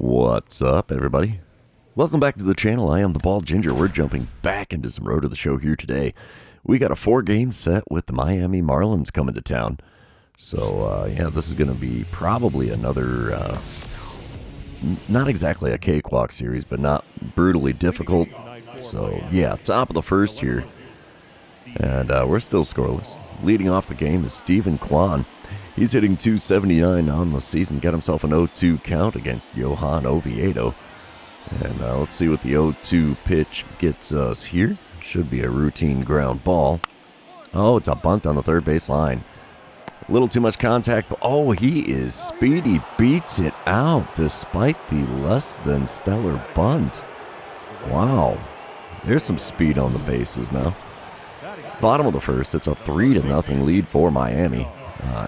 What's up, everybody? Welcome back to the channel. I am the Bald Ginger. We're jumping back into some Road to the Show here today. We got a 4-game set with the Miami Marlins coming to town. So, yeah, this is going to be probably another, not exactly a cakewalk series, but not brutally difficult. So, yeah, top of the first here. And we're still scoreless. Leading off the game is Steven Kwan. He's hitting .279 on the season. Got himself an 0-2 count against Johan Oviedo. And let's see what the 0-2 pitch gets us here. Should be a routine ground ball. Oh, it's a bunt on the third base line. A little too much contact. But oh, he is speedy. Beats it out despite the less than stellar bunt. Wow. There's some speed on the bases now. Bottom of the first, it's a 3-0 lead for Miami.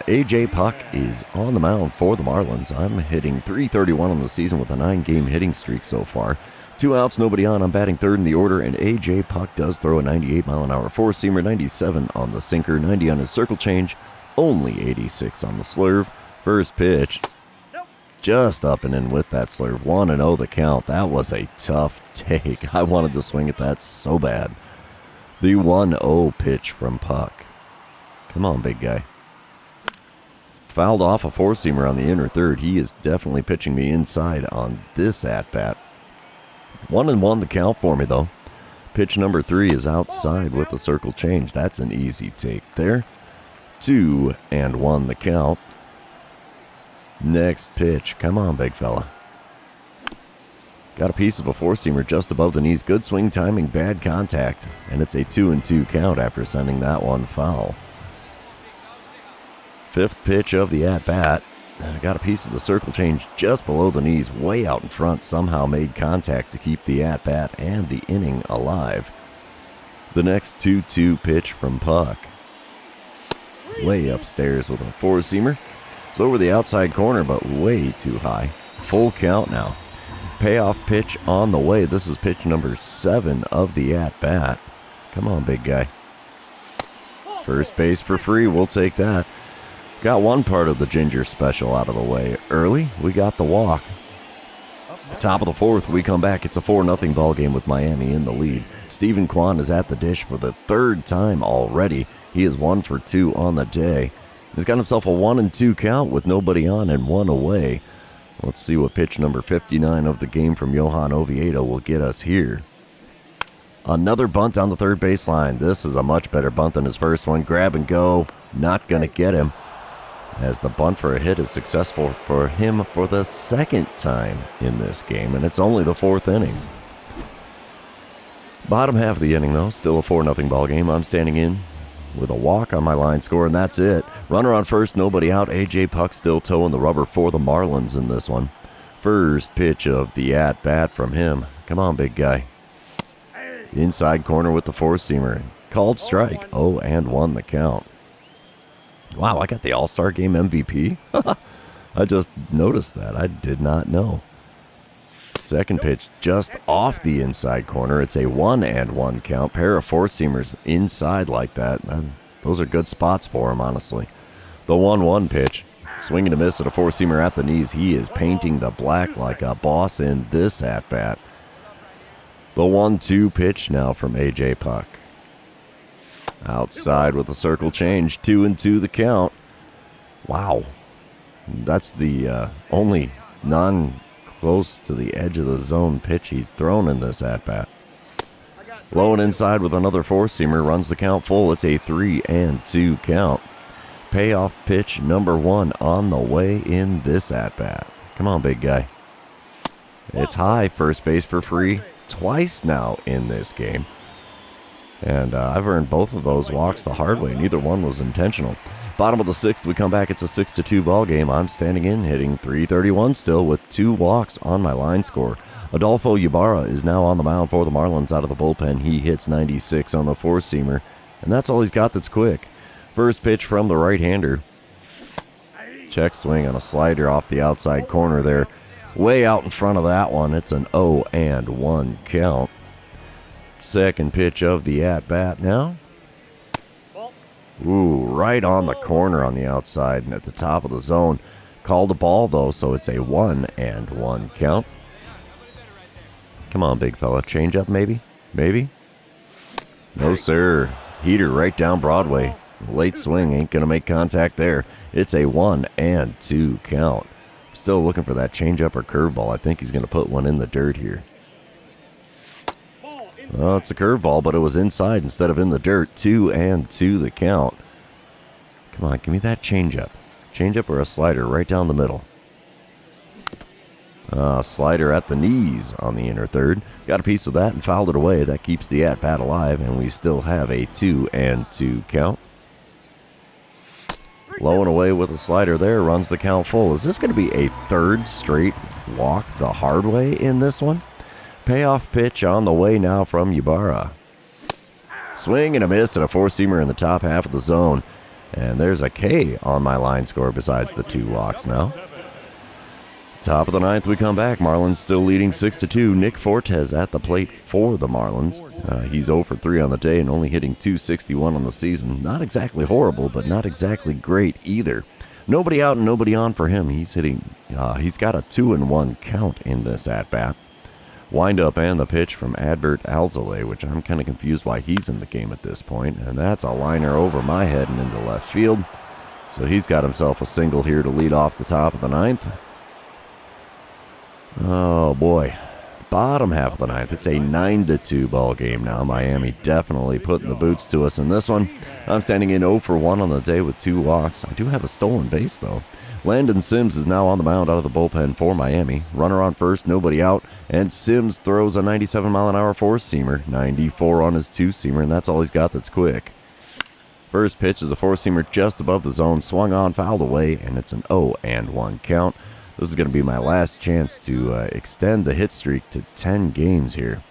AJ Puck is on the mound for the Marlins. I'm hitting .331 on the season with a 9-game hitting streak so far. 2 outs, nobody on. I'm batting third in the order, and AJ Puck does throw a 98-mile-an-hour four-seamer, 97 on the sinker, 90 on his circle change, only 86 on the slurve. First pitch, just up and in with that slurve. 1-0 the count. That was a tough take. I wanted to swing at that so bad. The 1-0 pitch from Puck. Come on, big guy. Fouled off a four-seamer on the inner third. He is definitely pitching me inside on this at-bat. 1-1 the count for me, though. Pitch number 3 is outside with the circle change. That's an easy take there. 2-1 the count. Next pitch. Come on, big fella. Got a piece of a four-seamer just above the knees. Good swing timing, bad contact. And it's a 2-2 count after sending that one foul. Fifth pitch of the at-bat. Got a piece of the circle change just below the knees, way out in front. Somehow made contact to keep the at-bat and the inning alive. The next 2-2 pitch from Puck. Way upstairs with a four-seamer. It's over the outside corner, but way too high. Full count now. Payoff pitch on the way. This is pitch number 7 of the at-bat. Come on, big guy. First base for free. We'll take that. Got one part of the Ginger special out of the way early. We got the walk. Top of the fourth, we come back. It's a 4-0 ball game with Miami in the lead. Steven Kwan is at the dish for the 3rd time already. He is 1 for 2 on the day. He's got himself a 1-2 count with nobody on and 1 away. Let's see what pitch number 59 of the game from Johan Oviedo will get us here. Another bunt on the third base line. This is a much better bunt than his first one. Grab and go. Not going to get him, as the bunt for a hit is successful for him for the 2nd time in this game, and it's only the 4th inning. Bottom half of the inning, though, still a 4-0 ball game. I'm standing in with a walk on my line score, and that's it. Runner on first, nobody out. AJ Puck still toeing the rubber for the Marlins in this one. First pitch of the at-bat from him. Come on, big guy. Inside corner with the four-seamer. Called strike. 0-1 the count. Wow, I got the All-Star Game MVP? I just noticed that. I did not know. Second pitch just off the inside corner. It's a 1-1 count. Pair of four-seamers inside like that. Man, those are good spots for him, honestly. The 1-1 pitch. Swinging a miss at a four-seamer at the knees. He is painting the black like a boss in this at-bat. The 1-2 pitch now from AJ Puck. Outside with the circle change. 2-2 the count. Wow. That's the only non-close to the edge of the zone pitch he's thrown in this at-bat. Low and inside with another four-seamer. Runs the count full. It's a 3-2 count. Payoff pitch number 1 on the way in this at-bat. Come on, big guy. It's high. First base for free twice now in this game. And I've earned both of those walks the hard way. Neither one was intentional. Bottom of the 6th, we come back. It's a 6-2 ball game. I'm standing in, hitting .331 still with 2 walks on my line score. Adolfo Ybarra is now on the mound for the Marlins out of the bullpen. He hits 96 on the four-seamer, and that's all he's got that's quick. First pitch from the right-hander. Check swing on a slider off the outside corner there. Way out in front of that one. It's an 0-1 count. Second pitch of the at-bat now. Ooh, right on the corner on the outside and at the top of the zone. Called a ball, though, so it's a 1-1 count. Come on, big fella. Change up, maybe? Maybe? No, sir. Heater right down Broadway. Late swing ain't going to make contact there. It's a 1-2 count. Still looking for that changeup or curveball. I think he's going to put one in the dirt here. Well, it's a curveball, but it was inside instead of in the dirt. 2-2 the count. Come on, give me that changeup. Changeup or a slider right down the middle. Slider at the knees on the inner third. Got a piece of that and fouled it away. That keeps the at-bat alive, and we still have a 2-2 count. Low and away with a slider there, runs the count full. Is this going to be a third straight walk the hard way in this one? Payoff pitch on the way now from Ybarra. Swing and a miss and a four-seamer in the top half of the zone. And there's a K on my line score besides the 2 walks now. Top of the 9th, we come back. Marlins still leading 6-2. Nick Fortes at the plate for the Marlins. He's 0 for 3 on the day and only hitting .261 on the season. Not exactly horrible, but not exactly great either. Nobody out and nobody on for him. He's got a 2-1 count in this at-bat. Windup and the pitch from Adbert Alzolay, which I'm kind of confused why he's in the game at this point. And that's a liner over my head and into left field. So he's got himself a single here to lead off the top of the 9th. Oh, boy. Bottom half of the 9th. It's a 9-2 ball game now. Miami definitely putting the boots to us in this one. I'm standing in 0 for 1 on the day with 2 walks. I do have a stolen base, though. Landon Sims is now on the mound out of the bullpen for Miami. Runner on first, nobody out. And Sims throws a 97-mile-an-hour four-seamer. 94 on his two-seamer, and that's all he's got that's quick. First pitch is a four-seamer just above the zone. Swung on, fouled away, and it's an 0-1 count. This is going to be my last chance to extend the hit streak to 10 games here.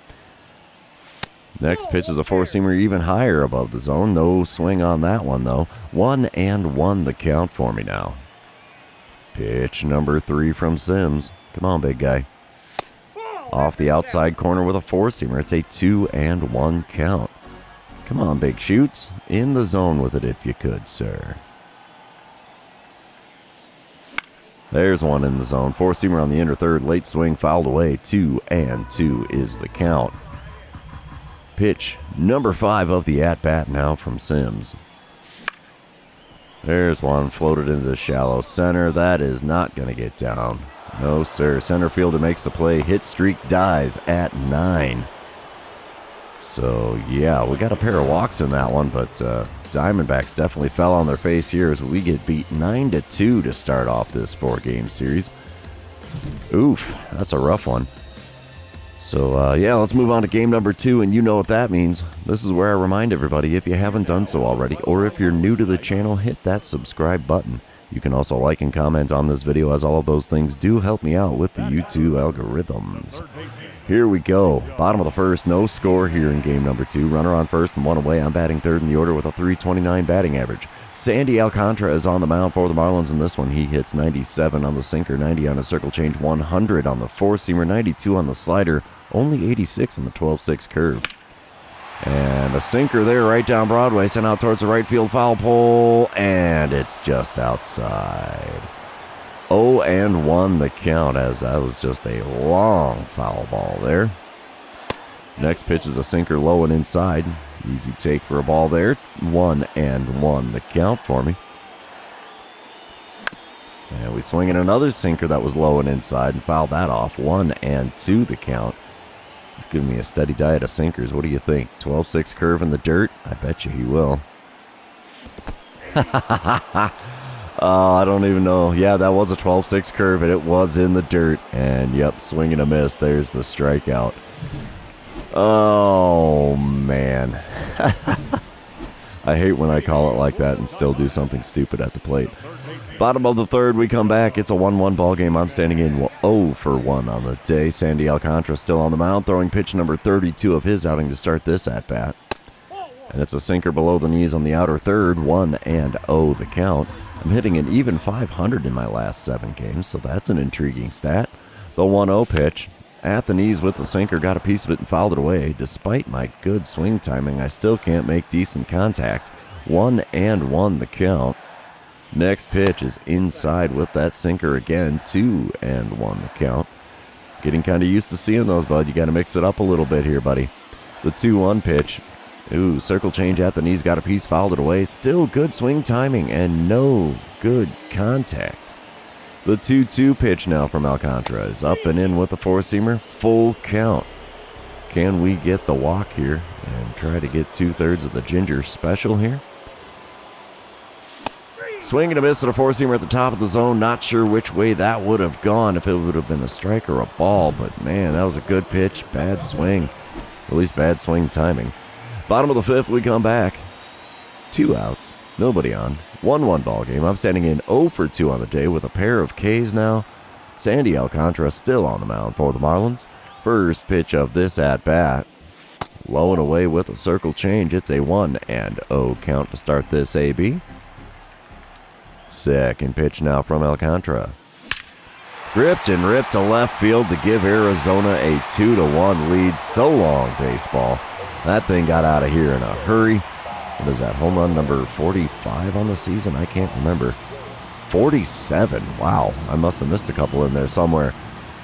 Next pitch is a four-seamer even higher above the zone. No swing on that one, though. 1-1 the count for me now. Pitch number 3 from Sims. Come on, big guy. Off the outside corner with a four-seamer. It's a 2-1 count. Come on, big shoots. In the zone with it if you could, sir. There's one in the zone. Four-seamer on the inner third. Late swing, fouled away. 2-2 is the count. Pitch number 5 of the at-bat now from Sims. There's one floated into shallow center. That is not going to get down. No, sir. Center fielder makes the play. Hit streak dies at 9. So, yeah, we got a pair of walks in that one, but Diamondbacks definitely fell on their face here as we get beat 9-2 to start off this 4-game series. Oof, that's a rough one. So, yeah, let's move on to game number 2, and you know what that means. This is where I remind everybody, if you haven't done so already, or if you're new to the channel, hit that subscribe button. You can also like and comment on this video, as all of those things do help me out with the YouTube algorithms. Here we go. Bottom of the first, no score here in game number 2. Runner on first and one away. I'm batting third in the order with a .329 batting average. Sandy Alcantara is on the mound for the Marlins in this one. He hits 97 on the sinker, 90 on his circle change, 100 on the four-seamer, 92 on the slider, only 86 on the 12-6 curve. And a sinker there right down Broadway, sent out towards the right field foul pole, and it's just outside. 0-1 the count, as that was just a long foul ball there. Next pitch is a sinker low and inside. Easy take for a ball there. 1-1 the count for me. And we swing in another sinker that was low and inside and fouled that off. 1-2 the count. He's giving me a steady diet of sinkers. What do you think? 12-6 curve in the dirt? I bet you he will. I don't even know. Yeah, that was a 12-6 curve, and it was in the dirt. And, yep, swing and a miss. There's the strikeout. Oh, man. I hate when I call it like that and still do something stupid at the plate. Bottom of the third, we come back. It's a 1-1 ball game. I'm standing in 0 for 1 on the day. Sandy Alcantara still on the mound, throwing pitch number 32 of his outing to start this at-bat. And it's a sinker below the knees on the outer third. 1-0 the count. I'm hitting an even 500 in my last 7 games, so that's an intriguing stat. The 1-0 pitch at the knees with the sinker, got a piece of it and fouled it away. Despite my good swing timing, I still can't make decent contact. 1-1 the count. Next pitch is inside with that sinker again. 2-1 the count. Getting kind of used to seeing those, bud. You got to mix it up a little bit here, buddy. The 2-1 pitch. Ooh, circle change at the knees. Got a piece, fouled it away. Still good swing timing and no good contact. The 2-2 pitch now from Alcantara is up and in with a four-seamer. Full count. Can we get the walk here and try to get 2/3 of the Ginger special here? Swing and a miss at a four-seamer at the top of the zone. Not sure which way that would have gone, if it would have been a strike or a ball. But, man, that was a good pitch. Bad swing. At least bad swing timing. Bottom of the fifth, we come back. 2 outs. Nobody on. 1-1 ball game. I'm standing in 0 for 2 on the day with a pair of Ks now. Sandy Alcantara still on the mound for the Marlins. First pitch of this at-bat. Low and away with a circle change. It's a 1-0 count to start this AB. Second pitch now from Alcantara. Gripped and ripped to left field to give Arizona a 2-1 lead. So long, baseball. That thing got out of here in a hurry. What is that, home run number 45 on the season? I can't remember. 47. Wow, I must have missed a couple in there somewhere.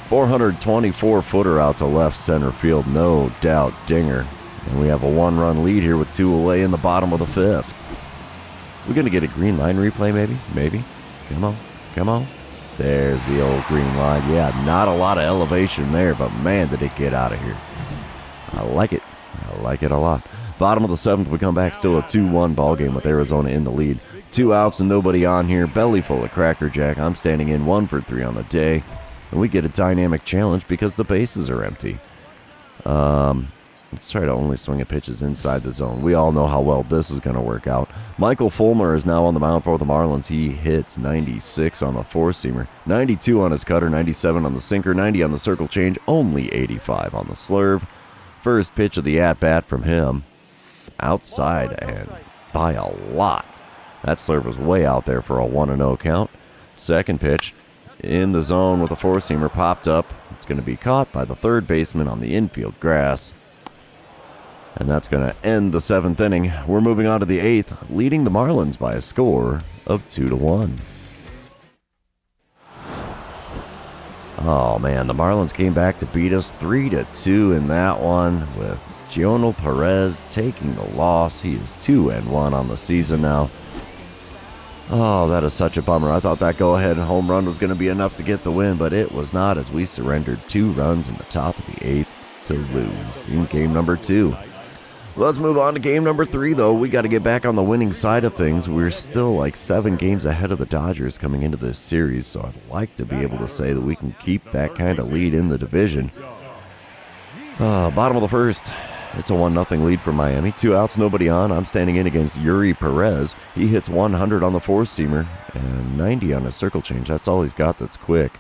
424-footer out to left center field. No doubt dinger. And we have a 1-run lead here with 2 away in the bottom of the fifth. We're going to get a green line replay, maybe? Maybe. Come on. Come on. There's the old green line. Yeah, not a lot of elevation there, but man, did it get out of here. I like it. I like it a lot. Bottom of the seventh, we come back, still a 2-1 ball game with Arizona in the lead. 2 outs and nobody on here. Belly full of Cracker Jack. I'm standing in 1 for 3 on the day. And we get a dynamic challenge because the bases are empty. Let's try to only swing at pitches inside the zone. We all know how well this is going to work out. Michael Fulmer is now on the mound for the Marlins. He hits 96 on the four-seamer, 92 on his cutter, 97 on the sinker, 90 on the circle change, only 85 on the slurve. First pitch of the at-bat from him. Outside and by a lot. That slurve was way out there for a 1-0 count. Second pitch in the zone with a four-seamer popped up. It's going to be caught by the third baseman on the infield grass. And that's going to end the 7th inning. We're moving on to the 8th, leading the Marlins by a score of 2-1. Oh, man, the Marlins came back to beat us 3-2 in that one with Gionel Perez taking the loss. He is 2-1 on the season now. Oh, that is such a bummer. I thought that go-ahead home run was going to be enough to get the win, but it was not, as we surrendered 2 runs in the top of the 8th to lose in game number 2. Let's move on to game number 3, though. We got to get back on the winning side of things. We're still like 7 games ahead of the Dodgers coming into this series, so I'd like to be able to say that we can keep that kind of lead in the division. Bottom of the first, it's a 1-0 lead for Miami. 2 outs, nobody on. I'm standing in against Yuri Perez. He hits 100 on the four-seamer and 90 on his circle change. That's all he's got that's quick.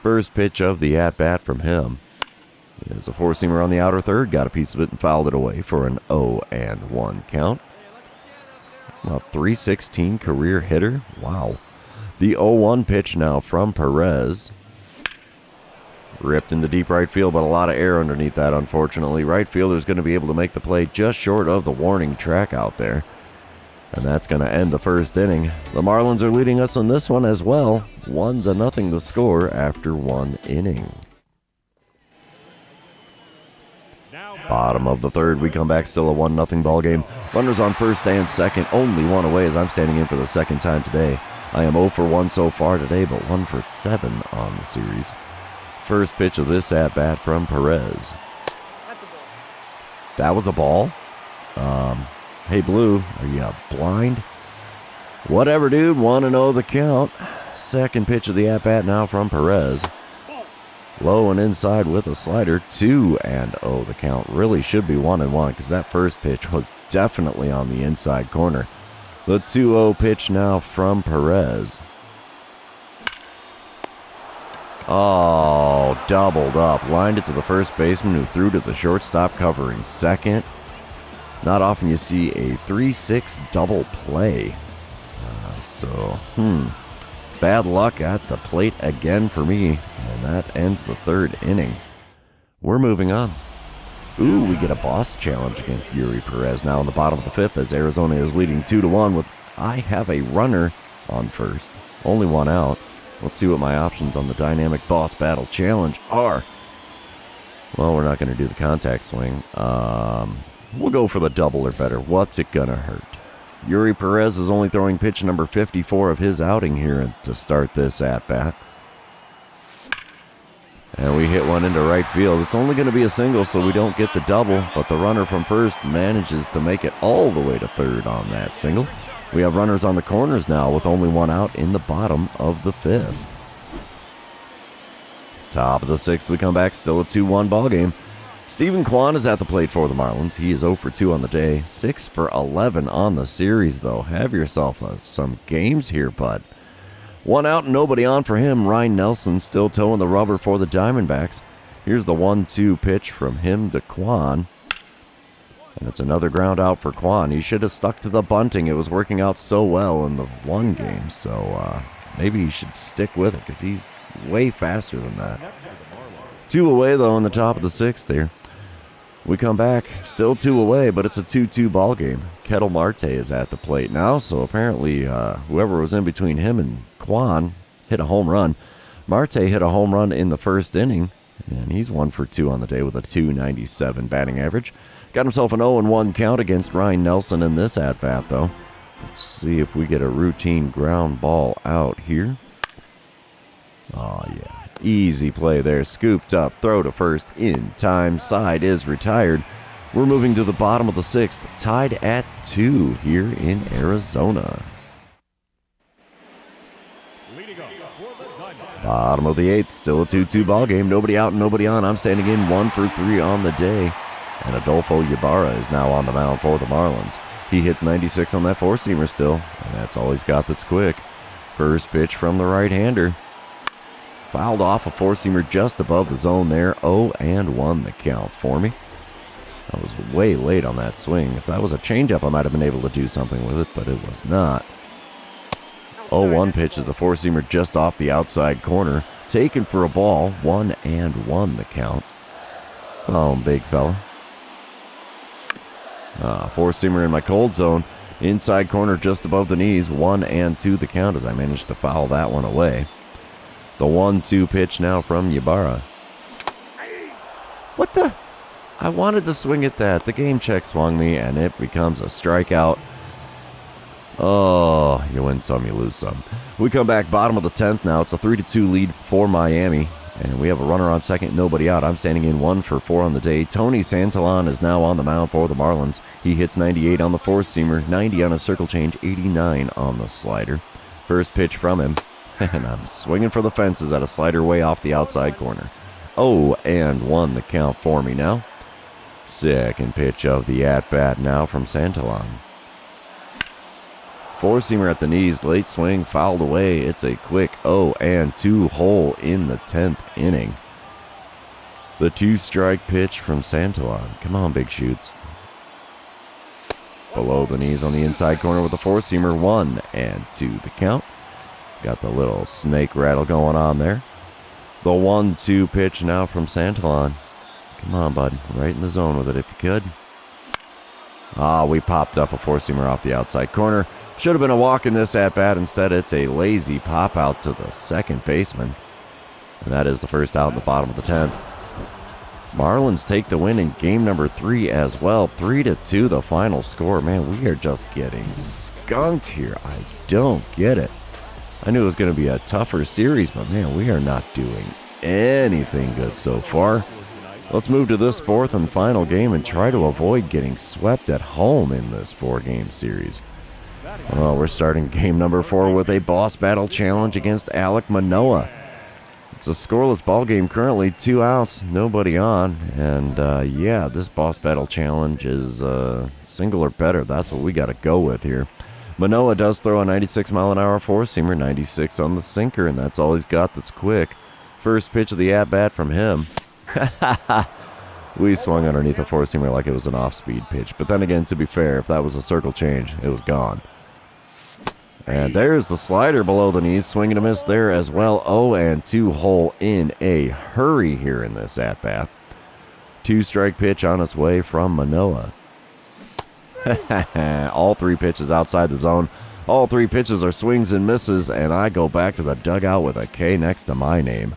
First pitch of the at-bat from him. There's a four-seamer on the outer third, got a piece of it and fouled it away for an 0-1 count. A 316 career hitter. Wow. The 0-1 pitch now from Perez. Ripped into deep right field, but a lot of air underneath that, unfortunately. Right fielder's going to be able to make the play just short of the warning track out there. And that's going to end the first inning. The Marlins are leading us in this one as well. 1-0 the score after 1 inning. Bottom of the third, we come back, still a 1-0 ball game. Runners on first and second, only 1 away as I'm standing in for the second time today. I am 0 for 1 so far today, but 1 for 7 on the series. First pitch of this at-bat from Perez. That was a ball? Hey, Blue, are you blind? Whatever, dude, 1-0 the count. Second pitch of the at-bat now from Perez. Low and inside with a slider, 2-0 the count. Really should be 1-1 because that first pitch was definitely on the inside corner. The 2-0 pitch now from Perez. Oh, doubled up. Lined it to the first baseman who threw to the shortstop covering second. Not often you see a 3-6 double play. Bad luck at the plate again for me, and that ends the third inning. We're moving on. Ooh, we get a boss challenge against Yuri Perez now in the bottom of the fifth as Arizona is leading 2-1 with I have a runner on first. Only one out. Let's see what my options on the Dynamic Boss Battle Challenge are. Well, we're not going to do the contact swing. We'll go for the double or better. What's it going to hurt? Yuri Perez is only throwing pitch number 54 of his outing here to start this at-bat. And we hit one into right field. It's only going to be a single, so we don't get the double, but the runner from first manages to make it all the way to third on that single. We have runners on the corners now with only one out in the bottom of the fifth. Top of the sixth, we come back, still a 2-1 ball game. Steven Kwan is at the plate for the Marlins. He is 0 for 2 on the day, 6 for 11 on the series, though. Have yourself some games here, bud. One out and nobody on for him. Ryan Nelson still towing the rubber for the Diamondbacks. Here's the 1-2 pitch from him to Kwan. And it's another ground out for Kwan. He should have stuck to the bunting. It was working out so well in the one game, so maybe he should stick with it because he's way faster than that. 2 away, though, in the top of the sixth here. We come back, still 2 away, but it's a 2-2 ball game. Kettle Marte is at the plate now, so apparently whoever was in between him and Kwan hit a home run. Marte hit a home run in the first inning, and he's 1 for 2 on the day with a .297 batting average. Got himself an 0-1 count against Ryan Nelson in this at-bat, though. Let's see if we get a routine ground ball out here. Oh, yeah. Easy play there. Scooped up. Throw to first in time. Side is retired. We're moving to the bottom of the sixth. Tied at 2 here in Arizona. Bottom of the eighth. Still a 2-2 ball game. Nobody out and nobody on. I'm standing in 1 for 3 on the day. And Adolfo Ybarra is now on the mound for the Marlins. He hits 96 on that four-seamer still. And that's all he's got that's quick. First pitch from the right-hander. Fouled off a four-seamer just above the zone there. 0-1 the count for me. I was way late on that swing. If that was a changeup, I might have been able to do something with it, but it was not. 0-1 pitch is the four-seamer just off the outside corner. Taken for a ball. 1-1 the count. Oh, big fella. Four-seamer in my cold zone. Inside corner just above the knees. 1-2 the count as I managed to foul that one away. The 1-2 pitch now from Ybarra. What the? I wanted to swing at that. The game check swung me, and it becomes a strikeout. Oh, you win some, you lose some. We come back bottom of the 10th now. It's a 3-2 lead for Miami, and we have a runner on second, nobody out. I'm standing in 1 for 4 on the day. Tony Santillan is now on the mound for the Marlins. He hits 98 on the four-seamer, 90 on a circle change, 89 on the slider. First pitch from him. And I'm swinging for the fences at a slider way off the outside corner. 0-1 the count for me now. Second pitch of the at-bat now from Santillan. Four-seamer at the knees, late swing, fouled away. It's a quick 0-2 hole in the 10th inning. The 2-strike pitch from Santillan. Come on, big shoots. Below the knees on the inside corner with the four-seamer. 1-2 the count. Got the little snake rattle going on there. The 1-2 pitch now from Santillan. Come on, bud. Right in the zone with it if you could. We popped up a four-seamer off the outside corner. Should have been a walk in this at-bat. Instead, it's a lazy pop out to the second baseman. And that is the first out in the bottom of the 10th. Marlins take the win in game number 3 as well. 3-2 the final score. Man, we are just getting skunked here. I don't get it. I knew it was going to be a tougher series, but man, we are not doing anything good so far. Let's move to this 4th and final game and try to avoid getting swept at home in this 4-game series. Well, we're starting game number 4 with a boss battle challenge against Alek Manoah. It's a scoreless ball game currently, 2 outs, nobody on, and yeah, this boss battle challenge is single or better. That's what we got to go with here. Manoah does throw a 96-mile-an-hour four-seamer, 96 on the sinker, and that's all he's got that's quick. First pitch of the at-bat from him. We swung underneath a four-seamer like it was an off-speed pitch. But then again, to be fair, if that was a circle change, it was gone. And there's the slider below the knees. Swing and a miss there as well. 0-2 hole in a hurry here in this at-bat. 2-strike pitch on its way from Manoah. All 3 pitches outside the zone. All 3 pitches are swings and misses, and I go back to the dugout with a K next to my name.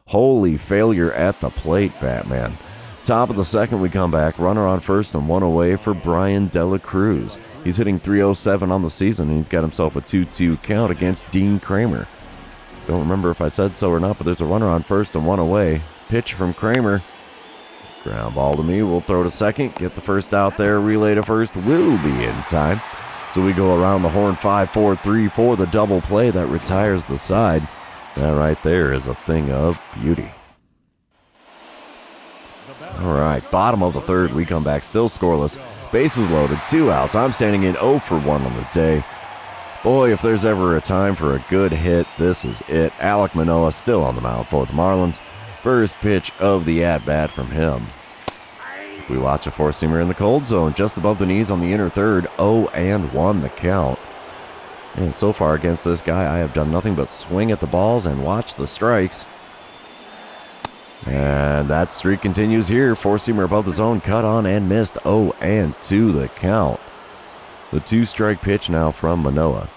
Holy failure at the plate, Batman. Top of the second, we come back. Runner on first and 1 away for Brian Dela Cruz. He's hitting .307 on the season, and he's got himself a 2-2 count against Dean Kramer. Don't remember if I said so or not, but there's a runner on first and 1 away. Pitch from Kramer. Ground ball to me. We'll throw to second. Get the first out there. Relay to first will be in time. So we go around the horn 5-4-3 for the double play that retires the side. That right there is a thing of beauty. All right, bottom of the third, we come back still scoreless. Bases loaded, 2 outs. I'm standing in 0 for 1 on the day. Boy, if there's ever a time for a good hit, this is it. Alek Manoah still on the mound for the Marlins. First pitch of the at-bat from him. We watch a four-seamer in the cold zone, just above the knees on the inner third. 0-1 the count. And so far against this guy, I have done nothing but swing at the balls and watch the strikes. And that streak continues here. Four-seamer above the zone, cut on and missed. 0-2 the count. The 2-strike pitch now from Manoah.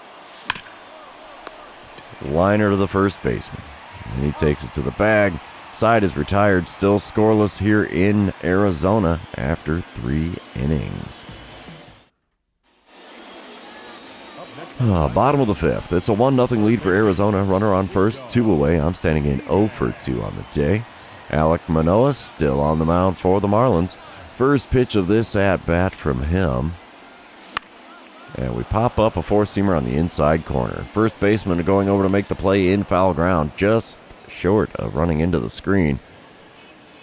Liner to the first baseman. And he takes it to the bag. Side is retired, still scoreless here in Arizona after 3 innings. Bottom of the fifth. It's a 1-0 lead for Arizona. Runner on first, 2 away. I'm standing in 0 for 2 on the day. Alek Manoah still on the mound for the Marlins. First pitch of this at-bat from him. And we pop up a four-seamer on the inside corner. First baseman going over to make the play in foul ground, just short of running into the screen.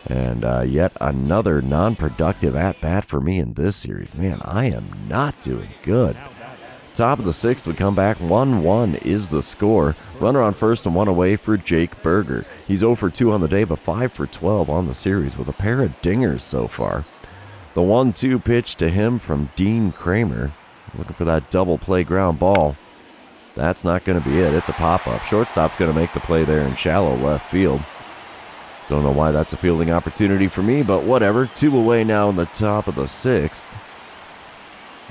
And yet another non-productive at-bat for me in this series. Man, I am not doing good. Top of the sixth, we come back. 1-1 is the score. Runner on first and 1 away for Jake Berger. He's 0 for 2 on the day, but 5 for 12 on the series with a pair of dingers so far. The 1-2 pitch to him from Dean Kramer. Looking for that double play ground ball. That's not going to be it. It's a pop-up. Shortstop's going to make the play there in shallow left field. Don't know why that's a fielding opportunity for me, but whatever. 2 away now in the top of the sixth.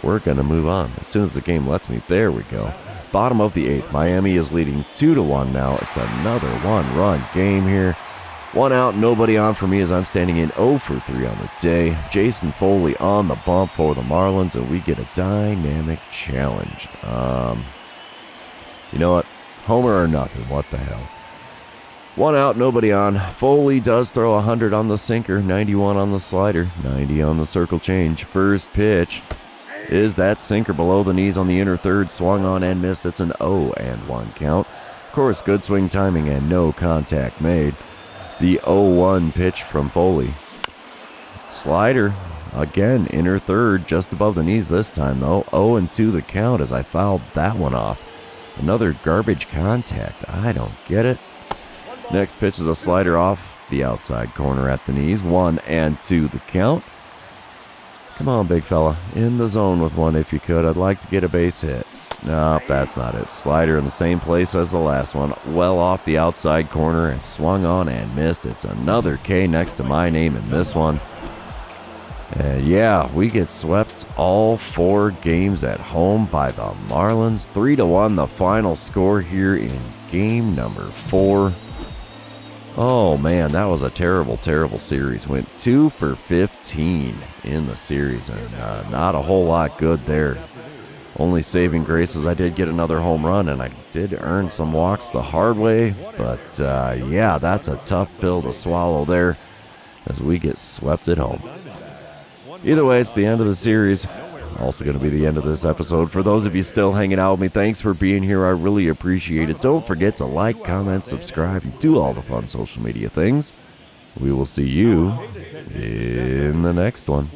We're going to move on as soon as the game lets me. There we go. Bottom of the eighth. Miami is leading 2-1 now. It's another one-run game here. 1 out, nobody on for me as I'm standing in 0 for 3 on the day. Jason Foley on the bump for the Marlins, and we get a dynamic challenge. You know what? Homer or nothing. What the hell? 1 out, nobody on. Foley does throw 100 on the sinker, 91 on the slider, 90 on the circle change. First pitch is that sinker below the knees on the inner third, swung on and missed. It's an 0-1 count. Of course, good swing timing and no contact made. The 0-1 pitch from Foley. Slider, again, inner third, just above the knees this time though. 0-2 the count as I fouled that one off. Another garbage contact. I don't get it. Next pitch is a slider off the outside corner at the knees. 1-2 the count. Come on, big fella. In the zone with one if you could. I'd like to get a base hit. Nope, that's not it. Slider in the same place as the last one. Well off the outside corner and swung on and missed. It's another K next to my name in this one. And yeah, we get swept all 4 games at home by the Marlins. 3-1 the final score here in game number 4. Oh man, that was a terrible, terrible series. Went 2 for 15 in the series, and not a whole lot good there. Only saving grace is I did get another home run, and I did earn some walks the hard way. But yeah, that's a tough pill to swallow there as we get swept at home. Either way, it's the end of the series. Also going to be the end of this episode. For those of you still hanging out with me, thanks for being here. I really appreciate it. Don't forget to like, comment, subscribe, and do all the fun social media things. We will see you in the next one.